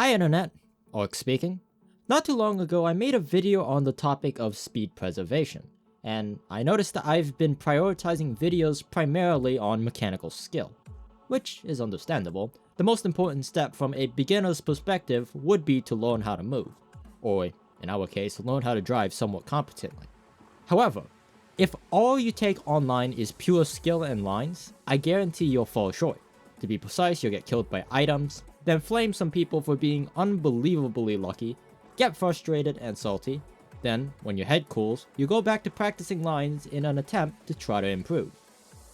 Hi Internet, Orc speaking. Not too long ago I made a video on the topic of speed preservation, and I noticed that I've been prioritizing videos primarily on mechanical skill. Which is understandable. The most important step from a beginner's perspective would be to learn how to move, or in our case, learn how to drive somewhat competently. However, if all you take online is pure skill and lines, I guarantee you'll fall short. To be precise, you'll get killed by items, then flame some people for being unbelievably lucky, get frustrated and salty, then, when your head cools, you go back to practicing lines in an attempt to try to improve.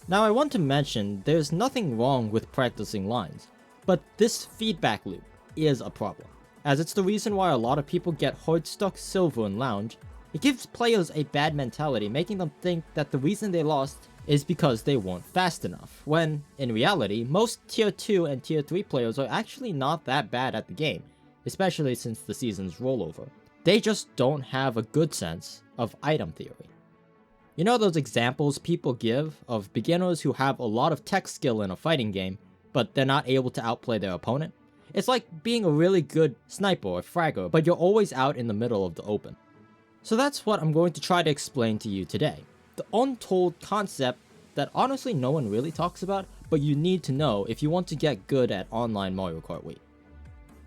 Now I want to mention, there's nothing wrong with practicing lines, but this feedback loop is a problem, as it's the reason why a lot of people get hard stuck silver in lounge. It gives players a bad mentality, making them think that the reason they lost is because they weren't fast enough, when, in reality, most tier 2 and tier 3 players are actually not that bad at the game, especially since the season's rollover. They just don't have a good sense of item theory. You know those examples people give of beginners who have a lot of tech skill in a fighting game, but they're not able to outplay their opponent? It's like being a really good sniper or fragger, but you're always out in the middle of the open. So that's what I'm going to try to explain to you today. The untold concept that honestly no one really talks about, but you need to know if you want to get good at online Mario Kart Wii.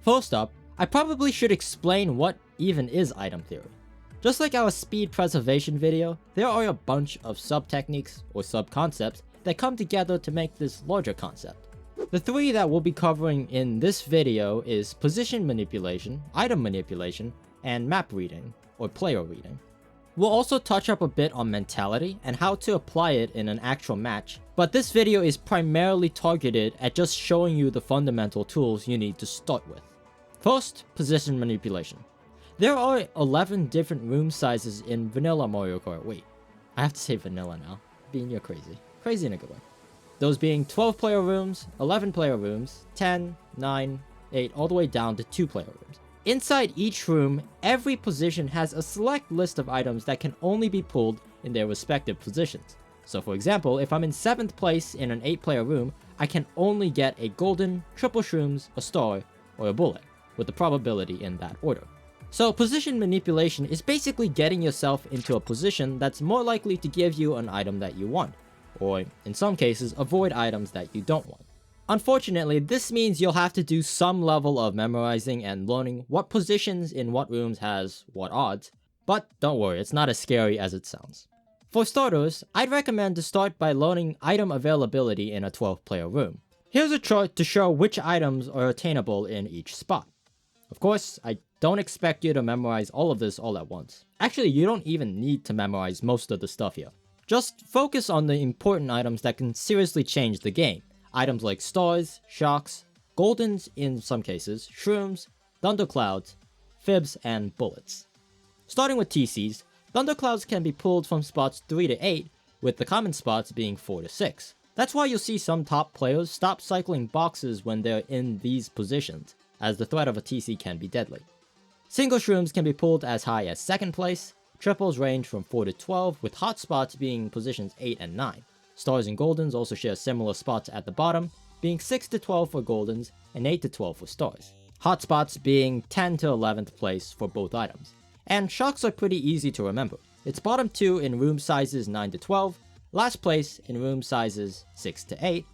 First up, I probably should explain what even is item theory. Just like our speed preservation video, there are a bunch of sub-techniques or sub-concepts that come together to make this larger concept. The three that we'll be covering in this video is position manipulation, item manipulation, and map reading, or player reading. We'll also touch up a bit on mentality and how to apply it in an actual match, but this video is primarily targeted at just showing you the fundamental tools you need to start with. First, position manipulation. There are 11 different room sizes in vanilla Mario Kart Wii. I have to say vanilla now, being you're crazy. Crazy in a good way. Those being 12 player rooms, 11 player rooms, 10, 9, 8, all the way down to 2 player rooms. Inside each room, every position has a select list of items that can only be pulled in their respective positions. So for example, if I'm in 7th place in an 8 player room, I can only get a golden, triple shrooms, a star, or a bullet, with the probability in that order. So position manipulation is basically getting yourself into a position that's more likely to give you an item that you want, or in some cases, avoid items that you don't want. Unfortunately, this means you'll have to do some level of memorizing and learning what positions in what rooms has what odds, but don't worry, it's not as scary as it sounds. For starters, I'd recommend to start by learning item availability in a 12-player room. Here's a chart to show which items are attainable in each spot. Of course, I don't expect you to memorize all of this all at once. Actually, you don't even need to memorize most of the stuff here. Just focus on the important items that can seriously change the game. Items like stars, shocks, goldens in some cases, shrooms, thunderclouds, fibs, and bullets. Starting with TCs, thunderclouds can be pulled from spots 3 to 8, with the common spots being 4 to 6. That's why you'll see some top players stop cycling boxes when they're in these positions, as the threat of a TC can be deadly. Single shrooms can be pulled as high as 2nd place, triples range from 4 to 12, with hot spots being positions 8 and 9. Stars and goldens also share similar spots at the bottom, being 6 to 12 for goldens and 8 to 12 for stars. Hot spots being 10 to 11th place for both items. And shocks are pretty easy to remember. It's bottom 2 in room sizes 9 to 12, last place in room sizes 6 to 8,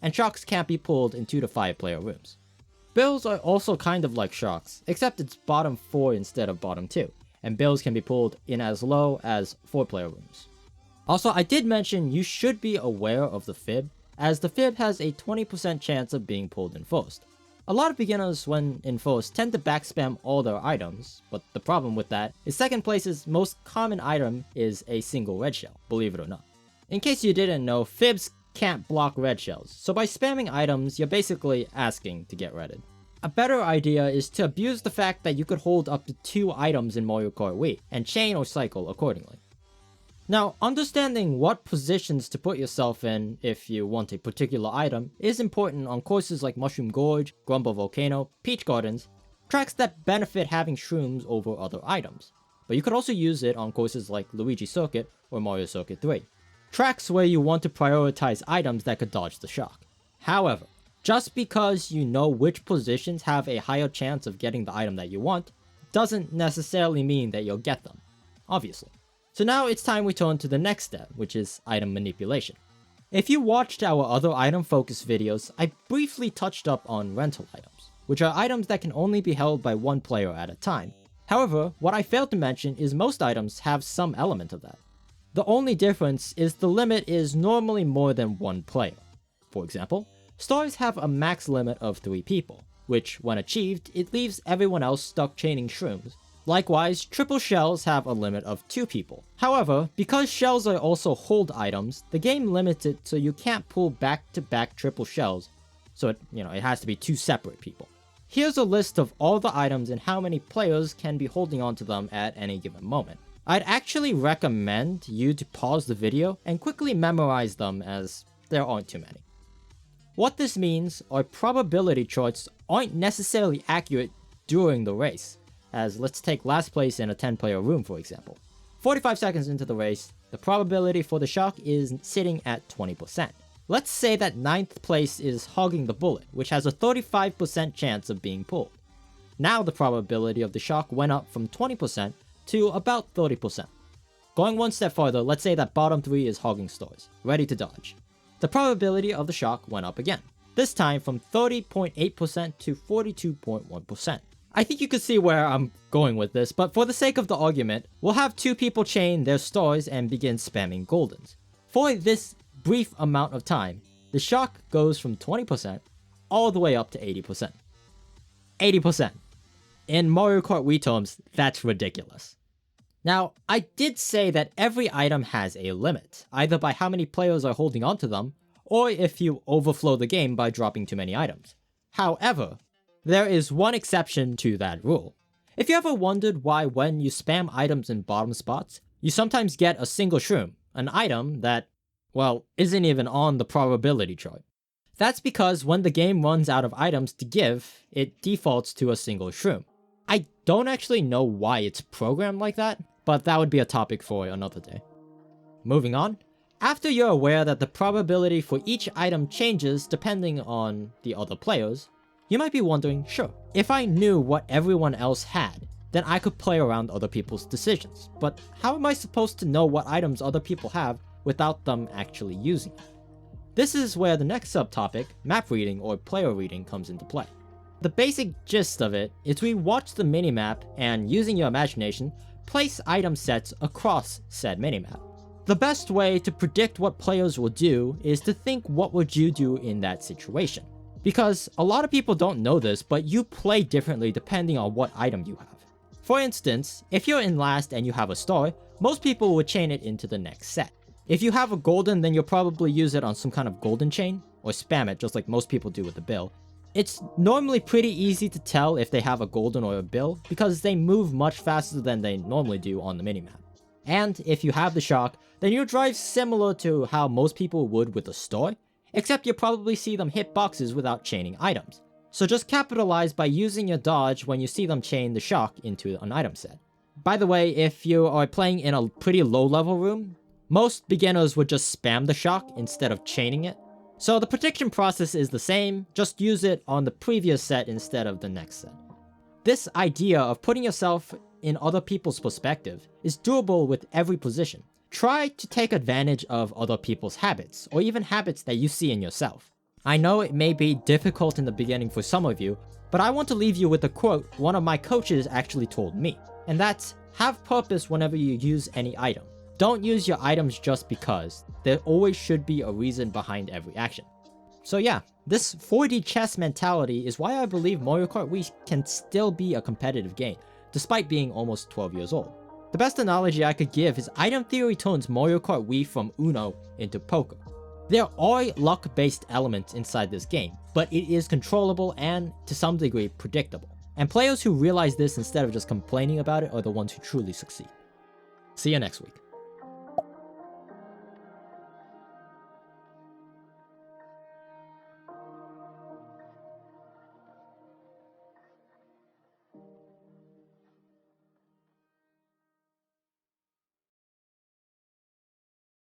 and shocks can't be pulled in 2 to 5 player rooms. Bills are also kind of like shocks, except it's bottom 4 instead of bottom 2, and bills can be pulled in as low as 4 player rooms. Also, I did mention you should be aware of the fib, as the fib has a 20% chance of being pulled in first. A lot of beginners when in first tend to backspam all their items, but the problem with that is 2nd place's most common item is a single red shell, believe it or not. In case you didn't know, fibs can't block red shells, so by spamming items, you're basically asking to get redded. A better idea is to abuse the fact that you could hold up to 2 items in Mario Kart Wii, and chain or cycle accordingly. Now, understanding what positions to put yourself in if you want a particular item is important on courses like Mushroom Gorge, Grumble Volcano, Peach Gardens, tracks that benefit having shrooms over other items. But you could also use it on courses like Luigi Circuit or Mario Circuit 3. Tracks where you want to prioritize items that could dodge the shock. However, Just because you know which positions have a higher chance of getting the item that you want, doesn't necessarily mean that you'll get them, obviously. So now it's time we turn to the next step, which is item manipulation. If you watched our other item focused videos, I briefly touched up on rental items, which are items that can only be held by one player at a time. However, what I failed to mention is most items have some element of that. The only difference is the limit is normally more than one player. For example, stars have a max limit of 3 people, which when achieved, it leaves everyone else stuck chaining shrooms. Likewise, triple shells have a limit of 2 people. However, because shells are also hold items, the game limits it so you can't pull back-to-back triple shells, so it has to be 2 separate people. Here's a list of all the items and how many players can be holding onto them at any given moment. I'd actually recommend you to pause the video and quickly memorize them as there aren't too many. What this means are probability charts aren't necessarily accurate during the race, as let's take last place in a 10-player room for example. 45 seconds into the race, the probability for the shock is sitting at 20%. Let's say that 9th place is hogging the bullet, which has a 35% chance of being pulled. Now the probability of the shock went up from 20% to about 30%. Going one step farther, let's say that bottom 3 is hogging stars, ready to dodge. The probability of the shock went up again, this time from 30.8% to 42.1%. I think you can see where I'm going with this, but for the sake of the argument, we'll have 2 people chain their stars and begin spamming goldens. For this brief amount of time, the shock goes from 20% all the way up to 80%. 80%. In Mario Kart Wii terms, that's ridiculous. Now, I did say that every item has a limit, either by how many players are holding onto them, or if you overflow the game by dropping too many items. However, there is one exception to that rule. If you ever wondered why when you spam items in bottom spots, you sometimes get a single shroom, an item that, well, isn't even on the probability chart. That's because when the game runs out of items to give, it defaults to a single shroom. I don't actually know why it's programmed like that, but that would be a topic for another day. Moving on, after you're aware that the probability for each item changes depending on the other players, you might be wondering, sure, if I knew what everyone else had, then I could play around other people's decisions, but how am I supposed to know what items other people have without them actually using it? This is where the next subtopic, map reading or player reading, comes into play. The basic gist of it is we watch the minimap and, using your imagination, place item sets across said minimap. The best way to predict what players will do is to think what would you do in that situation. Because a lot of people don't know this, but you play differently depending on what item you have. For instance, if you're in last and you have a star, most people would chain it into the next set. If you have a golden, then you'll probably use it on some kind of golden chain, or spam it just like most people do with the bill. It's normally pretty easy to tell if they have a golden or a bill, because they move much faster than they normally do on the minimap. And if you have the shock, then you'll drive similar to how most people would with a star, except you'll probably see them hit boxes without chaining items. So just capitalize by using your dodge when you see them chain the shock into an item set. By the way, if you are playing in a pretty low level room, most beginners would just spam the shock instead of chaining it. So the prediction process is the same, just use it on the previous set instead of the next set. This idea of putting yourself in other people's perspective is doable with every position. Try to take advantage of other people's habits, or even habits that you see in yourself. I know it may be difficult in the beginning for some of you, but I want to leave you with a quote one of my coaches actually told me, and that's, have purpose whenever you use any item. Don't use your items just because. There always should be a reason behind every action. So yeah, this 4D chess mentality is why I believe Mario Kart Wii can still be a competitive game, despite being almost 12 years old. The best analogy I could give is item theory turns Mario Kart Wii from Uno into poker. There are luck-based elements inside this game, but it is controllable and, to some degree, predictable. And players who realize this instead of just complaining about it are the ones who truly succeed. See you next week.